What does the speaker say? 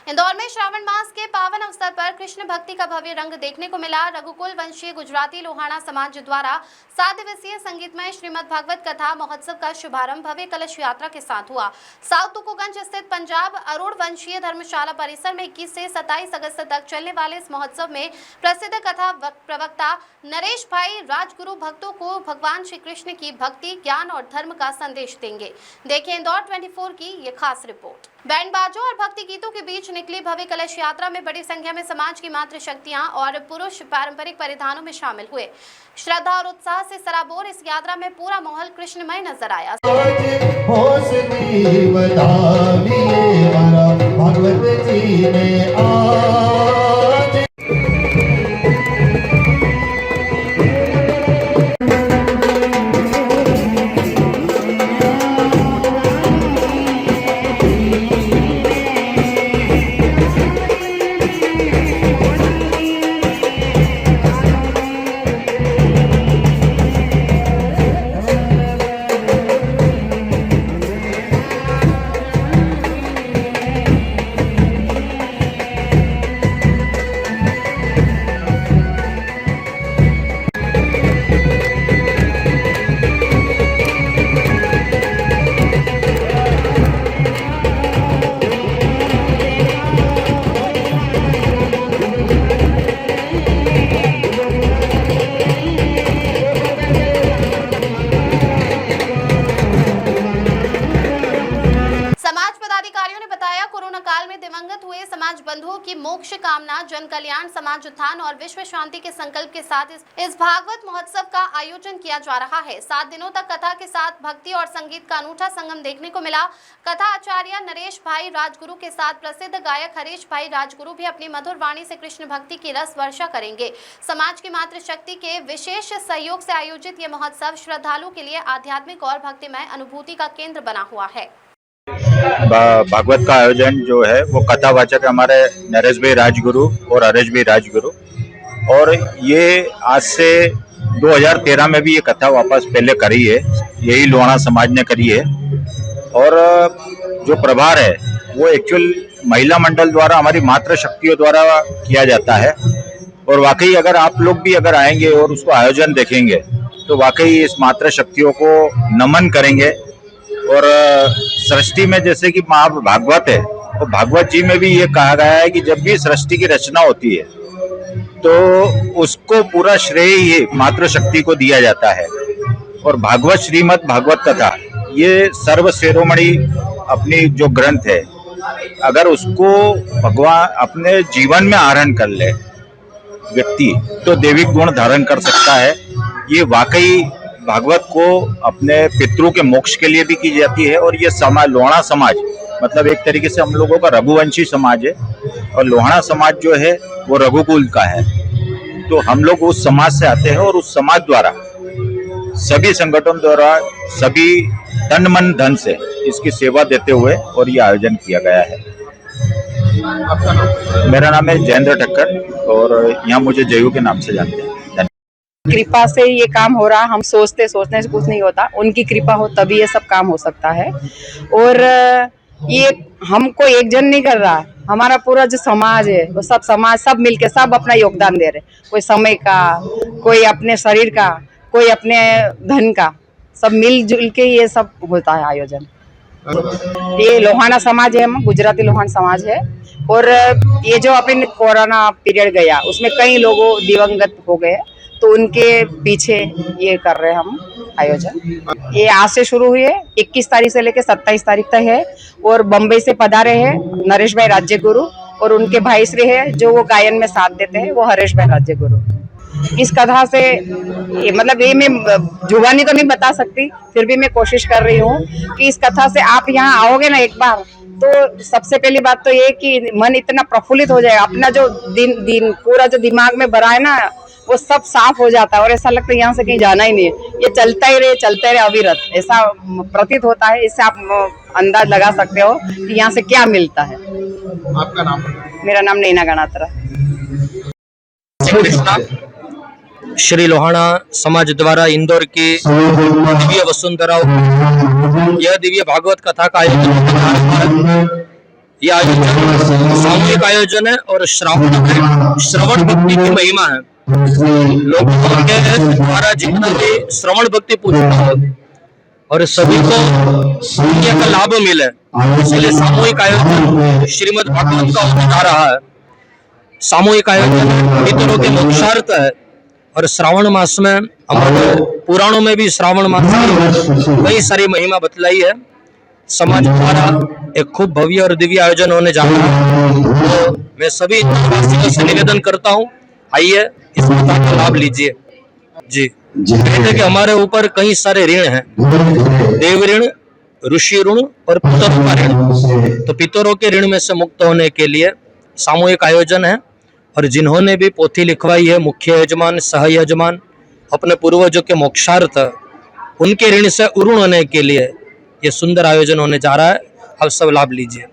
इंदौर में श्रावण मास के पावन अवसर पर कृष्ण भक्ति का भव्य रंग देखने को मिला। रघुकुल वंशीय गुजराती लोहाना समाज द्वारा 7 दिवसीय संगीतमय श्रीमद् भागवत कथा महोत्सव का शुभारंभ भव्य कलश यात्रा के साथ हुआ। साउथ तुकोगंज स्थित पंजाब अरुण वंशीय धर्मशाला परिसर में 21 से 27 अगस्त तक चलने वाले इस महोत्सव में प्रसिद्ध कथा प्रवक्ता नरेश भाई राजगुरु भक्तों को भगवान श्री कृष्ण की भक्ति, ज्ञान और धर्म का संदेश देंगे। देखिए इंदौर 24 की ये खास रिपोर्ट। बैंड बाजों और भक्ति गीतों के बीच निकली भव्य कलश यात्रा में बड़ी संख्या में समाज की मातृशक्तियां और पुरुष पारंपरिक परिधानों में शामिल हुए। श्रद्धा और उत्साह से सराबोर इस यात्रा में पूरा माहौल कृष्णमय नजर आया। भगवत जी ने कोरोना काल में दिवंगत हुए समाज बंधुओं की मोक्ष कामना, जन कल्याण, समाज उत्थान और विश्व शांति के संकल्प के साथ इस भागवत महोत्सव का आयोजन किया जा रहा है। 7 दिनों तक कथा के साथ भक्ति और संगीत का अनूठा संगम देखने को मिला। कथा आचार्य नरेश भाई राजगुरु के साथ प्रसिद्ध गायक हरीश भाई राजगुरु भी अपनी मधुर वाणी से कृष्ण भक्ति की रस वर्षा करेंगे। समाज की मातृशक्ति के विशेष सहयोग से आयोजित ये महोत्सव श्रद्धालु के लिए आध्यात्मिक और भक्तिमय अनुभूति का केंद्र बना हुआ है। भागवत का आयोजन जो है वो कथावाचक हमारे नरेश भाई राजगुरु और हरीश भाई राजगुरु, और ये आज से 2013 में भी ये कथा वापस पहले करी है, यही लोहाना समाज ने करी है। और जो प्रभार है वो एक्चुअल महिला मंडल द्वारा, हमारी मातृ शक्तियों द्वारा किया जाता है। और वाकई अगर आप लोग भी अगर आएंगे और उसको आयोजन देखेंगे तो वाकई इस मातृ शक्तियों को नमन करेंगे। और सृष्टि में जैसे कि महाभागवत है, तो भागवत जी में भी ये कहा गया है कि जब भी सृष्टि की रचना होती है तो उसको पूरा श्रेय ये मातृशक्ति को दिया जाता है। और भागवत श्रीमद् भागवत कथा ये सर्व शिरोमणि अपनी जो ग्रंथ है, अगर उसको भगवान अपने जीवन में आरोहण कर ले व्यक्ति तो दैविक गुण धारण कर सकता है। ये वाकई भागवत को अपने पितरों के मोक्ष के लिए भी की जाती है। और ये समाज लोहाना समाज मतलब एक तरीके से हम लोगों का रघुवंशी समाज है, और लोहाना समाज जो है वो रघुकुल का है। तो हम लोग उस समाज से आते हैं और उस समाज द्वारा सभी संगठन द्वारा सभी तन मन धन से इसकी सेवा देते हुए और ये आयोजन किया गया है। आपका नाम? मेरा नाम है जयेंद्र ठक्कर और यहाँ मुझे जयू के नाम से जानते हैं। कृपा से ये काम हो रहा, हम सोचने से कुछ नहीं होता, उनकी कृपा हो तभी ये सब काम हो सकता है। और ये हमको एक जन नहीं कर रहा, हमारा पूरा जो समाज है वो सब समाज सब मिलके सब अपना योगदान दे रहे, कोई समय का, कोई अपने शरीर का, कोई अपने धन का, सब मिलजुल के ये सब होता है आयोजन। ये लोहाना समाज है, हम गुजराती लोहाना समाज है। और ये जो अपने कोरोना पीरियड गया उसमें कई लोगों दिवंगत हो गए, तो उनके पीछे ये कर रहे हैं हम आयोजन। ये आज से शुरू हुई है, 21 तारीख से लेकर 27 तारीख तक है। और बम्बई से पधारे हैं नरेश भाई राज्य गुरु, और उनके भाई श्री है जो वो गायन में साथ देते हैं, वो हरीश भाई राज्य गुरु। इस कथा से मतलब ये मैं जुबानी तो नहीं बता सकती, फिर भी मैं कोशिश कर रही हूँ कि इस कथा से आप यहाँ आओगे ना एक बार, तो सबसे पहली बात तो ये कि मन इतना प्रफुल्लित हो जाएगा, अपना जो दिन पूरा जो दिमाग में भरा है ना वो सब साफ हो जाता है, और ऐसा लगता है यहाँ से कहीं जाना ही नहीं है, ये चलता ही रहे अविरत, ऐसा प्रतीत होता है। इससे आप अंदाज लगा सकते हो कि यहाँ से क्या मिलता है। आपका नाम? मेरा नाम नैना गणात्रा। श्री लोहाना समाज द्वारा इंदौर की दिव्य वसुंधरा, यह दिव्य भागवत कथा का आयोजन ये आयोजन सामूहिक आयोजन है और श्रवण भक्ति की महिमा है। लोगों के द्वारा जितना भी श्रवण भक्ति पूर्ण हो और सभी को पुण्य का लाभ मिले, इसलिए सामूहिक आयोजन श्रीमद् भागवत का होने जा रहा है। सामूहिक आयोजन पितरों के मोक्षार्थ है और श्रावण मास में हमारे पुराणों में भी श्रावण मास की कई सारी महिमा बतलाई है। समाज द्वारा एक खूब भव्य और दिव्य आयोजन होने जा रहा है, तो मैं सभी वासियों से निवेदन करता हूँ, आइए इस कथा का लाभ लीजिए। जी, कहते कि हमारे ऊपर कई सारे ऋण हैं, देव ऋण, ऋषि ऋण और पितरों का ऋण। तो पितरों के ऋण में से मुक्त होने के लिए सामूहिक आयोजन है और जिन्होंने भी पोथी लिखवाई है, मुख्य यजमान, सह यजमान, अपने पूर्वजों के मोक्षार्थ, उनके ऋण से उऋण होने के लिए ये सुंदर आयोजन होने जा रहा है। आप सब लाभ लीजिए।